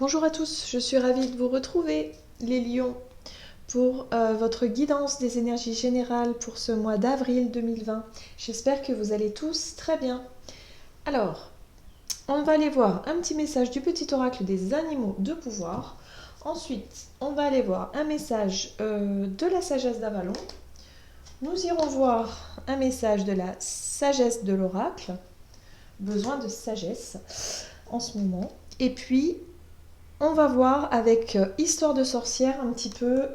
Bonjour à tous, je suis ravie de vous retrouver, les lions, pour votre guidance des énergies générales pour ce mois d'avril 2020. J'espère que vous allez tous très bien. Alors, on va aller voir un petit message du petit oracle des animaux de pouvoir. Ensuite, on va aller voir un message de la sagesse d'Avalon. Nous irons voir un message de la sagesse de l'oracle. Besoin de sagesse en ce moment. Et puis, on va voir avec Histoire de sorcière un petit peu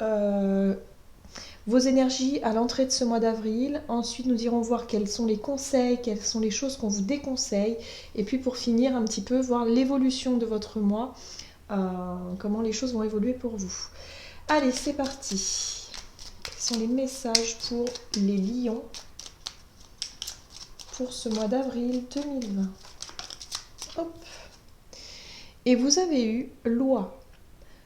vos énergies à l'entrée de ce mois d'avril. Ensuite, nous irons voir quels sont les conseils, quelles sont les choses qu'on vous déconseille. Et puis pour finir, un petit peu voir l'évolution de votre mois, comment les choses vont évoluer pour vous. Allez, c'est parti. Quels sont les messages pour les lions pour ce mois d'avril 2020 ? Hop. Et vous avez eu loi.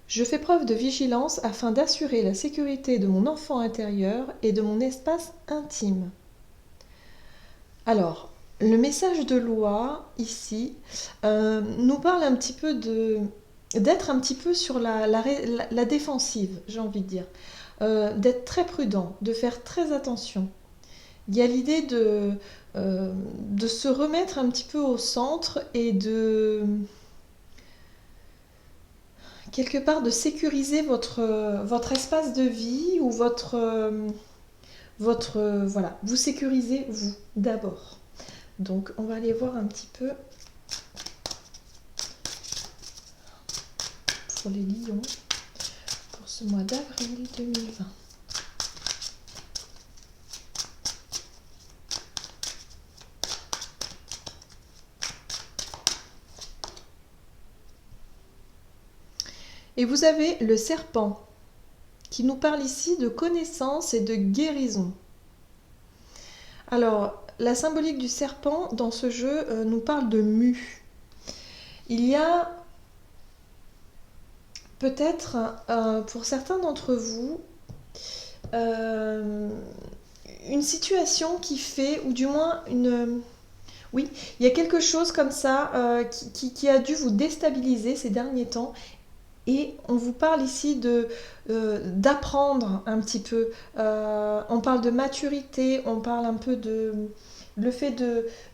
Je fais preuve de vigilance afin d'assurer la sécurité de mon enfant intérieur et de mon espace intime. Alors, le message de loi, ici, nous parle un petit peu d'être un petit peu sur la défensive, j'ai envie de dire. D'être très prudent, de faire très attention. Il y a l'idée de se remettre un petit peu au centre et quelque part de sécuriser votre espace de vie ou voilà, vous sécurisez vous d'abord. Donc on va aller voir un petit peu pour les lions pour ce mois d'avril 2020. Et vous avez le serpent qui nous parle ici de connaissance et de guérison. Alors, la symbolique du serpent dans ce jeu nous parle de mue. Il y a peut-être pour certains d'entre vous une situation qui fait, ou du moins oui, il y a quelque chose comme ça qui a dû vous déstabiliser ces derniers temps. Et on vous parle ici d'apprendre un petit peu. On parle de maturité, on parle un peu de le fait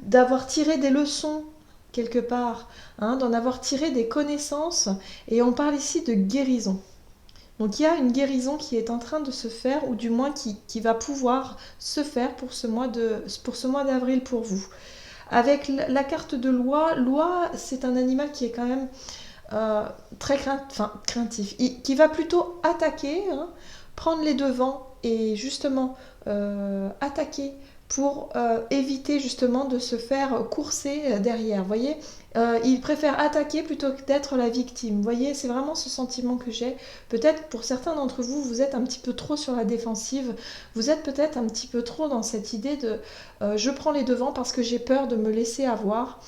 d'avoir tiré des leçons quelque part, hein, d'en avoir tiré des connaissances. Et on parle ici de guérison. Donc il y a une guérison qui est en train de se faire, ou du moins qui va pouvoir se faire pour ce mois d'avril pour vous. Avec la carte de loi, c'est un animal qui est quand même très craintif, qui va plutôt attaquer, hein, prendre les devants et justement attaquer pour éviter justement de se faire courser derrière. Vous voyez, il préfère attaquer plutôt que d'être la victime. Vous voyez, c'est vraiment ce sentiment que j'ai. Peut-être pour certains d'entre vous, vous êtes un petit peu trop sur la défensive. Vous êtes peut-être un petit peu trop dans cette idée de je prends les devants parce que j'ai peur de me laisser avoir.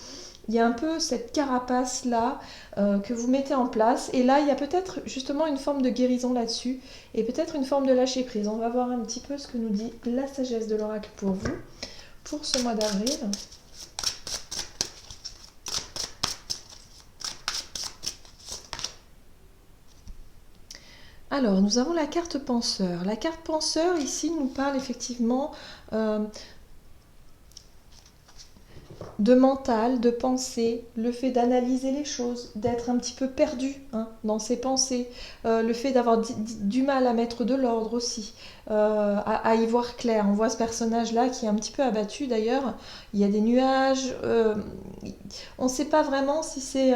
Il y a un peu cette carapace-là que vous mettez en place. Et là, il y a peut-être justement une forme de guérison là-dessus. Et peut-être une forme de lâcher-prise. On va voir un petit peu ce que nous dit la sagesse de l'oracle pour vous, pour ce mois d'avril. Alors, nous avons la carte penseur. La carte penseur, ici, nous parle effectivement de mental, de pensée, le fait d'analyser les choses, d'être un petit peu perdu, hein, dans ses pensées, le fait d'avoir du mal à mettre de l'ordre aussi, à y voir clair. On voit ce personnage-là qui est un petit peu abattu d'ailleurs, il y a des nuages, on ne sait pas vraiment si c'est...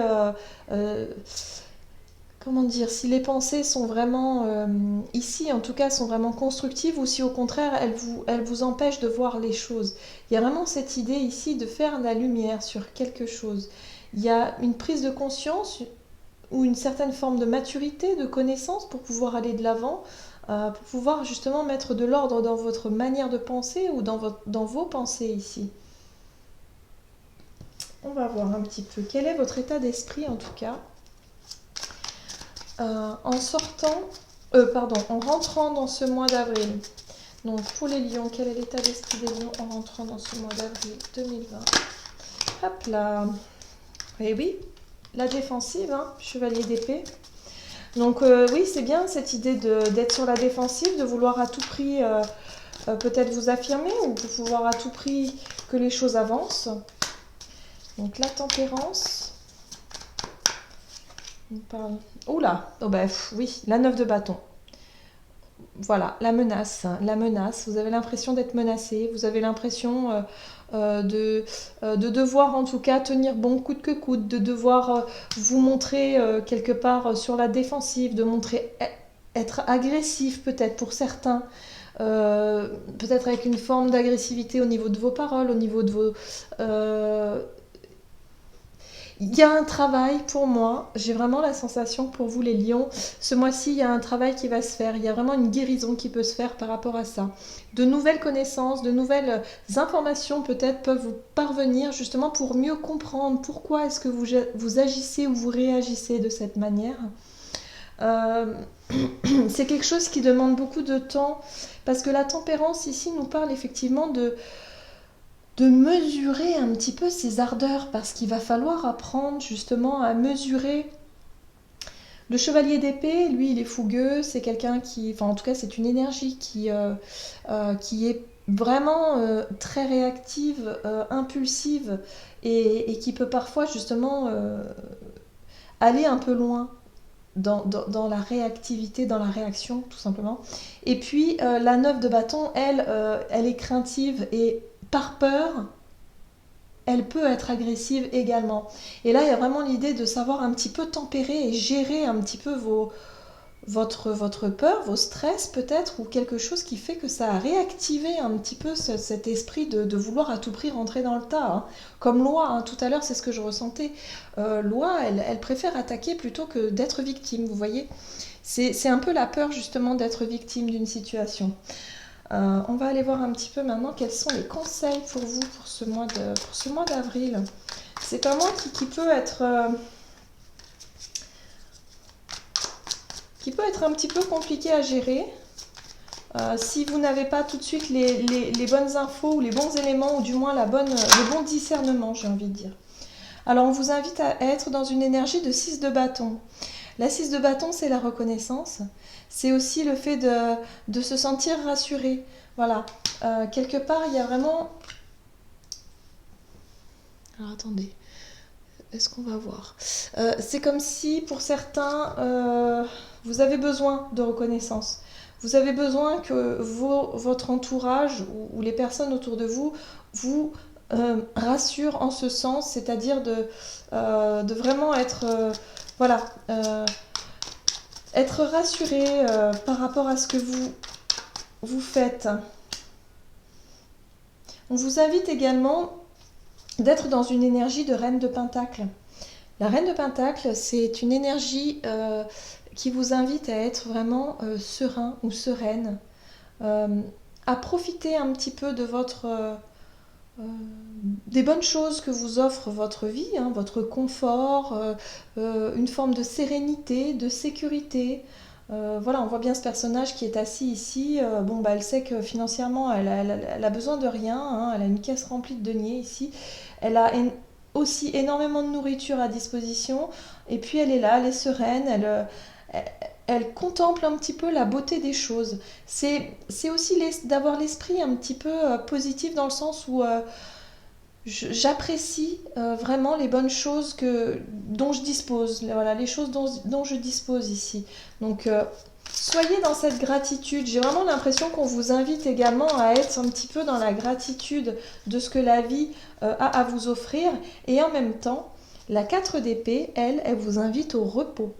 comment dire, si les pensées sont vraiment, ici en tout cas, sont vraiment constructives ou si au contraire elles vous empêchent de voir les choses. Il y a vraiment cette idée ici de faire la lumière sur quelque chose. Il y a une prise de conscience ou une certaine forme de maturité, de connaissance pour pouvoir aller de l'avant, pour pouvoir justement mettre de l'ordre dans votre manière de penser ou dans vos pensées ici. On va voir un petit peu quel est votre état d'esprit en tout cas. En rentrant dans ce mois d'avril. Donc pour les lions, quel est l'état d'esprit des lions en rentrant dans ce mois d'avril 2020 ? Hop là. Et oui, la défensive, hein, chevalier d'épée. Donc oui, c'est bien cette idée d'être sur la défensive, de vouloir à tout prix peut-être vous affirmer ou de vouloir à tout prix que les choses avancent. Donc la tempérance. On parle... Oula, oh bah, oui, la 9 de bâton. Voilà, la menace, vous avez l'impression d'être menacé, vous avez l'impression de devoir en tout cas tenir bon coûte que coûte, de devoir vous montrer quelque part sur la défensive, de montrer être agressif peut-être pour certains, peut-être avec une forme d'agressivité au niveau de vos paroles, au niveau de vos... Il y a un travail pour moi, j'ai vraiment la sensation pour vous les lions, ce mois-ci il y a un travail qui va se faire, il y a vraiment une guérison qui peut se faire par rapport à ça. De nouvelles connaissances, de nouvelles informations peut-être peuvent vous parvenir justement pour mieux comprendre pourquoi est-ce que vous agissez ou vous réagissez de cette manière. C'est quelque chose qui demande beaucoup de temps parce que la tempérance ici nous parle effectivement de mesurer un petit peu ses ardeurs parce qu'il va falloir apprendre justement à mesurer. Le chevalier d'épée, lui, il est fougueux, c'est quelqu'un qui, enfin en tout cas c'est une énergie qui est vraiment très réactive, impulsive et qui peut parfois justement aller un peu loin dans la réactivité, dans la réaction tout simplement. Et puis la 9 de bâton, elle est craintive et par peur, elle peut être agressive également. Et là, il y a vraiment l'idée de savoir un petit peu tempérer et gérer un petit peu votre peur, vos stress peut-être, ou quelque chose qui fait que ça a réactivé un petit peu cet esprit de vouloir à tout prix rentrer dans le tas. Hein. Comme Loi, hein, tout à l'heure, c'est ce que je ressentais. Loi, elle préfère attaquer plutôt que d'être victime, vous voyez. C'est un peu la peur justement d'être victime d'une situation. On va aller voir un petit peu maintenant quels sont les conseils pour vous pour ce mois d'avril. C'est un mois qui peut être un petit peu compliqué à gérer. Si vous n'avez pas tout de suite les bonnes infos ou les bons éléments ou du moins le bon discernement, j'ai envie de dire. Alors on vous invite à être dans une énergie de 6 de bâton. La 6 de bâton, c'est la reconnaissance. C'est aussi le fait de se sentir rassuré. Voilà. Quelque part, il y a vraiment... Alors attendez. Est-ce qu'on va voir c'est comme si, pour certains, vous avez besoin de reconnaissance. Vous avez besoin que votre entourage ou les personnes autour de vous vous rassurent en ce sens, c'est-à-dire de vraiment être... voilà. Être rassuré par rapport à ce que vous faites. On vous invite également d'être dans une énergie de reine de Pentacle. La reine de Pentacle, c'est une énergie qui vous invite à être vraiment serein ou sereine, à profiter un petit peu de des bonnes choses que vous offre votre vie, hein, votre confort, une forme de sérénité, de sécurité. Voilà, on voit bien ce personnage qui est assis ici. Elle sait que financièrement, elle a besoin de rien. Hein, elle a une caisse remplie de deniers ici. Elle a aussi énormément de nourriture à disposition. Et puis elle est là, elle est sereine. Elle contemple un petit peu la beauté des choses. C'est aussi d'avoir l'esprit un petit peu positif dans le sens où j'apprécie vraiment les bonnes choses dont je dispose. Voilà, les choses dont je dispose ici. Donc, soyez dans cette gratitude. J'ai vraiment l'impression qu'on vous invite également à être un petit peu dans la gratitude de ce que la vie a à vous offrir. Et en même temps, la 4 d'épée, elle vous invite au repos.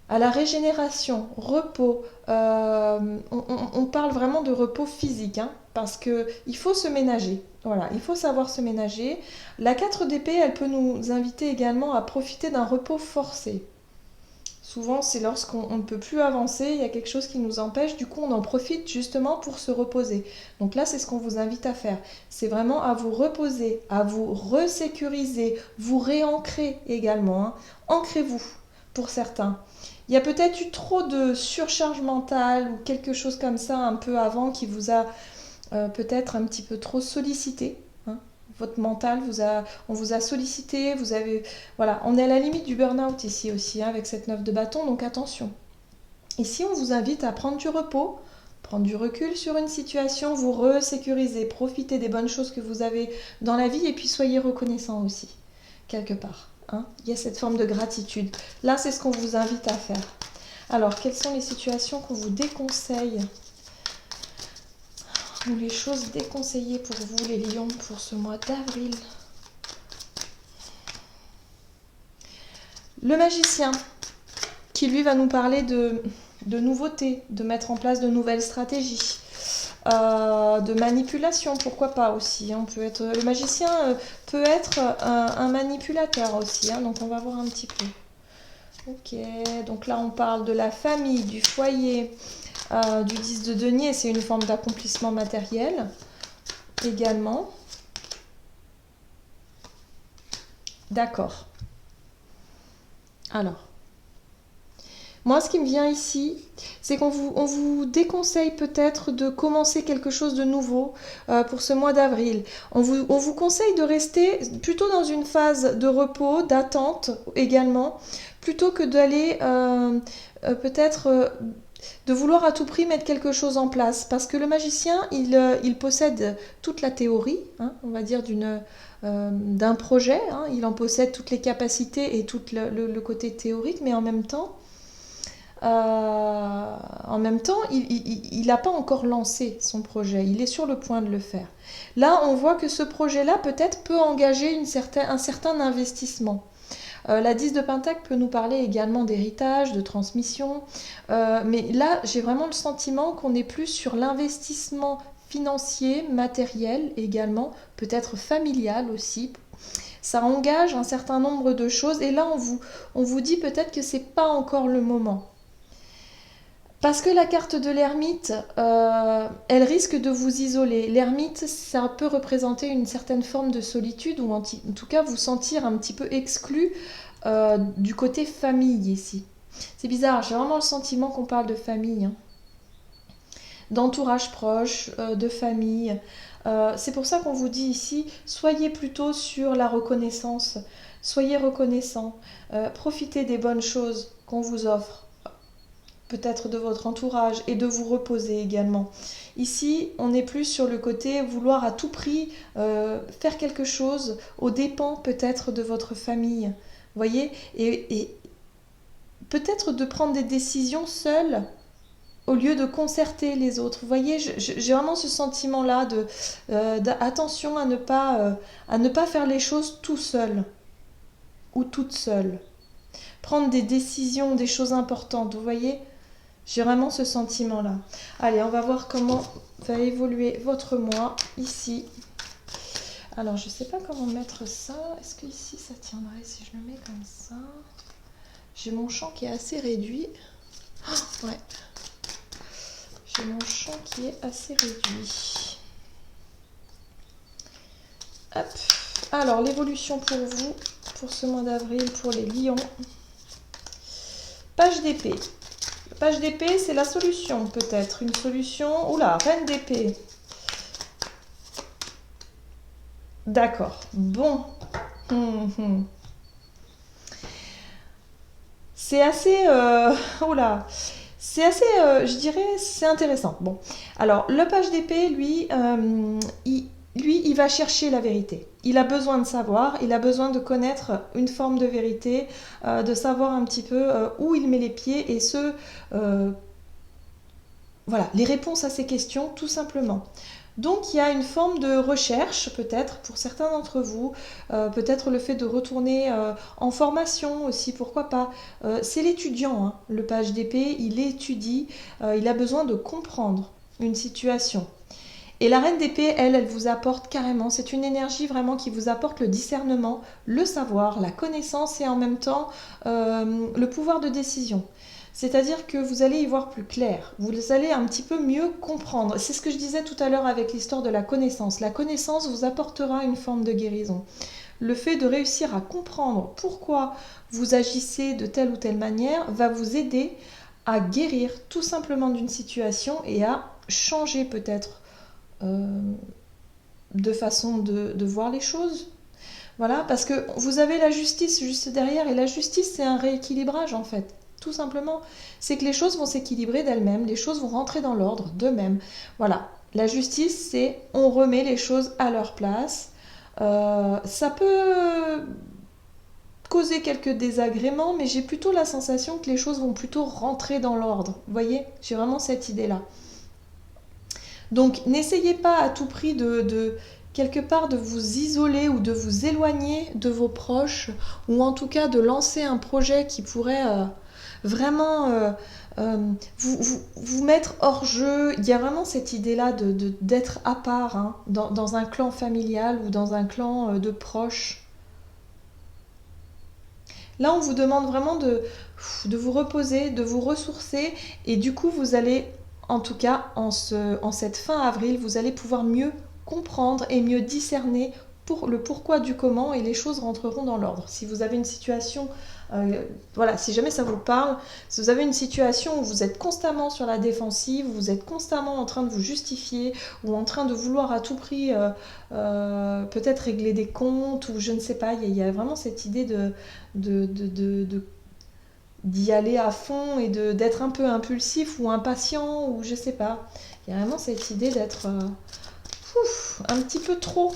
À la régénération, repos, on parle vraiment de repos physique, hein, parce qu'il faut se ménager. Voilà, il faut savoir se ménager. La 4 d'épée, elle peut nous inviter également à profiter d'un repos forcé. Souvent, c'est lorsqu'on ne peut plus avancer, il y a quelque chose qui nous empêche, du coup on en profite justement pour se reposer. Donc là, c'est ce qu'on vous invite à faire. C'est vraiment à vous reposer, à vous resécuriser, vous réancrer également. Hein. Ancrez-vous pour certains. Il y a peut-être eu trop de surcharge mentale ou quelque chose comme ça un peu avant qui vous a peut-être un petit peu trop sollicité. Hein. votre mental on vous a sollicité, voilà, on est à la limite du burn-out ici aussi, hein, avec cette 9 de bâton, donc attention. Ici, on vous invite à prendre du repos, prendre du recul sur une situation, vous resécuriser, profiter des bonnes choses que vous avez dans la vie et puis soyez reconnaissant aussi, quelque part. Hein. Il y a cette forme de gratitude. Là, c'est ce qu'on vous invite à faire. Alors, quelles sont les situations qu'on vous déconseille ou les choses déconseillées pour vous, les lions, pour ce mois d'avril? Le magicien, qui lui va nous parler de nouveautés, de mettre en place de nouvelles stratégies, de manipulation, pourquoi pas aussi. Hein. Le magicien peut être un manipulateur aussi, hein, donc on va voir un petit peu. Ok, donc là on parle de la famille, du foyer, du 10 de denier, c'est une forme d'accomplissement matériel également. D'accord. Alors, moi ce qui me vient ici, c'est qu'on vous déconseille peut-être de commencer quelque chose de nouveau pour ce mois d'avril. On vous conseille de rester plutôt dans une phase de repos, d'attente également, plutôt que d'aller peut-être de vouloir à tout prix mettre quelque chose en place. Parce que le magicien, il possède toute la théorie, hein, on va dire, d'un projet. Hein, il en possède toutes les capacités et tout le côté théorique, mais en même temps, il n'a pas encore lancé son projet. Il est sur le point de le faire. Là, on voit que ce projet-là, peut-être, peut engager un certain investissement. La 10 de Pentacle peut nous parler également d'héritage, de transmission. Mais là, j'ai vraiment le sentiment qu'on est plus sur l'investissement financier, matériel également, peut-être familial aussi. Ça engage un certain nombre de choses. Et là, on vous dit peut-être que c'est pas encore le moment. Parce que la carte de l'ermite, elle risque de vous isoler. L'ermite, ça peut représenter une certaine forme de solitude, ou en tout cas vous sentir un petit peu exclu du côté famille ici. C'est bizarre, j'ai vraiment le sentiment qu'on parle de famille, hein. D'entourage proche, de famille. C'est pour ça qu'on vous dit ici, soyez plutôt sur la reconnaissance. Soyez reconnaissant. Profitez des bonnes choses qu'on vous offre. Peut-être de votre entourage et de vous reposer également. Ici, on est plus sur le côté vouloir à tout prix faire quelque chose aux dépens peut-être de votre famille. Vous voyez, et peut-être de prendre des décisions seules au lieu de concerter les autres. Vous voyez, j'ai vraiment ce sentiment-là d'attention à ne pas faire les choses tout seul ou toute seule. Prendre des décisions, des choses importantes, vous voyez. J'ai vraiment ce sentiment-là. Allez, on va voir comment va évoluer votre mois ici. Alors, je ne sais pas comment mettre ça. Est-ce que ici ça tiendrait si je le mets comme ça? J'ai mon champ qui est assez réduit. Oh, ouais. J'ai mon champ qui est assez réduit. Hop. Alors, l'évolution pour vous, pour ce mois d'avril, pour les lions. Page d'épée. Page d'épée, c'est la solution, peut-être. Une solution... Oula, reine d'épée. D'accord. Bon. C'est assez... Oula. C'est assez, je dirais, c'est intéressant. Bon. Alors, le page d'épée, lui, il va chercher la vérité. Il a besoin de savoir, il a besoin de connaître une forme de vérité, de savoir un petit peu où il met les pieds et voilà, les réponses à ces questions, tout simplement. Donc il y a une forme de recherche peut-être pour certains d'entre vous, peut-être le fait de retourner en formation aussi, pourquoi pas. C'est l'étudiant, hein, le page d'épée, il étudie, il a besoin de comprendre une situation. Et la reine d'épée, elle vous apporte carrément, c'est une énergie vraiment qui vous apporte le discernement, le savoir, la connaissance et en même temps le pouvoir de décision. C'est-à-dire que vous allez y voir plus clair, vous allez un petit peu mieux comprendre. C'est ce que je disais tout à l'heure avec l'histoire de la connaissance. La connaissance vous apportera une forme de guérison. Le fait de réussir à comprendre pourquoi vous agissez de telle ou telle manière va vous aider à guérir tout simplement d'une situation et à changer peut-être de façon de voir les choses. Voilà, parce que vous avez la justice juste derrière, et la justice, c'est un rééquilibrage en fait. Tout simplement, c'est que les choses vont s'équilibrer d'elles-mêmes, les choses vont rentrer dans l'ordre d'eux-mêmes. Voilà, la justice, c'est on remet les choses à leur place. Ça peut causer quelques désagréments, mais j'ai plutôt la sensation que les choses vont plutôt rentrer dans l'ordre. Vous voyez, j'ai vraiment cette idée-là. Donc, n'essayez pas à tout prix quelque part de vous isoler ou de vous éloigner de vos proches, ou en tout cas de lancer un projet qui pourrait vraiment vous mettre hors jeu. Il y a vraiment cette idée-là d'être à part, hein, dans un clan familial ou dans un clan de proches. Là, on vous demande vraiment de vous reposer, de vous ressourcer, et du coup, vous allez, en tout cas, en cette fin avril, vous allez pouvoir mieux comprendre et mieux discerner pour le pourquoi du comment, et les choses rentreront dans l'ordre. Si vous avez une situation, voilà, si jamais ça vous parle, si vous avez une situation où vous êtes constamment sur la défensive, où vous êtes constamment en train de vous justifier, ou en train de vouloir à tout prix peut-être régler des comptes, ou je ne sais pas, il y a vraiment cette idée d'y aller à fond et d'être un peu impulsif ou impatient, ou je sais pas. Il y a vraiment cette idée d'être un petit peu trop.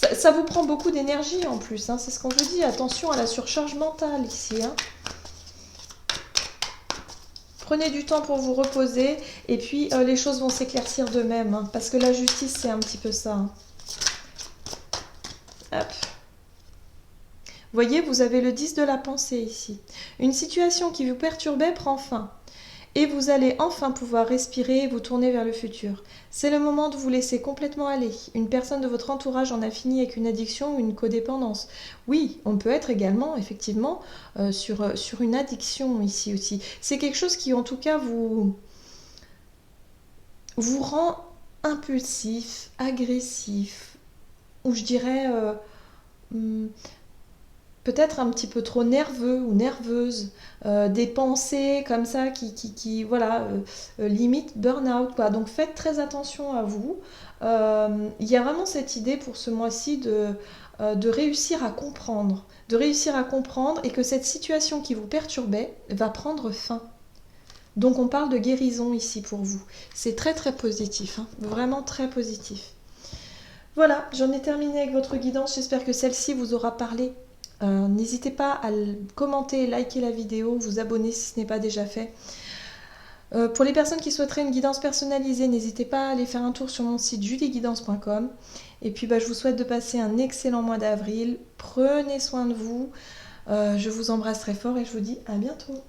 Ça vous prend beaucoup d'énergie en plus, hein, c'est ce qu'on vous dit. Attention à la surcharge mentale ici. Hein. Prenez du temps pour vous reposer, et puis les choses vont s'éclaircir d'eux-mêmes, hein, parce que la justice, c'est un petit peu ça. Hein. Hop. Voyez, vous avez le 10 de la pensée ici. Une situation qui vous perturbait prend fin. Et vous allez enfin pouvoir respirer et vous tourner vers le futur. C'est le moment de vous laisser complètement aller. Une personne de votre entourage en a fini avec une addiction ou une codépendance. Oui, on peut être également, effectivement, sur une addiction ici aussi. C'est quelque chose qui, en tout cas, vous rend impulsif, agressif, ou je dirais peut-être un petit peu trop nerveux ou nerveuse, des pensées comme ça qui voilà, limite burn-out, quoi. Donc faites très attention à vous. Il y a vraiment cette idée pour ce mois-ci de réussir à comprendre, et que cette situation qui vous perturbait va prendre fin. Donc on parle de guérison ici pour vous. C'est très très positif, hein, vraiment très positif. Voilà, j'en ai terminé avec votre guidance. J'espère que celle-ci vous aura parlé. N'hésitez pas à commenter, liker la vidéo, vous abonner si ce n'est pas déjà fait. Pour les personnes qui souhaiteraient une guidance personnalisée, n'hésitez pas à aller faire un tour sur mon site julieguidance.com. Et puis je vous souhaite de passer un excellent mois d'avril. Prenez soin de vous. Je vous embrasse très fort et je vous dis à bientôt.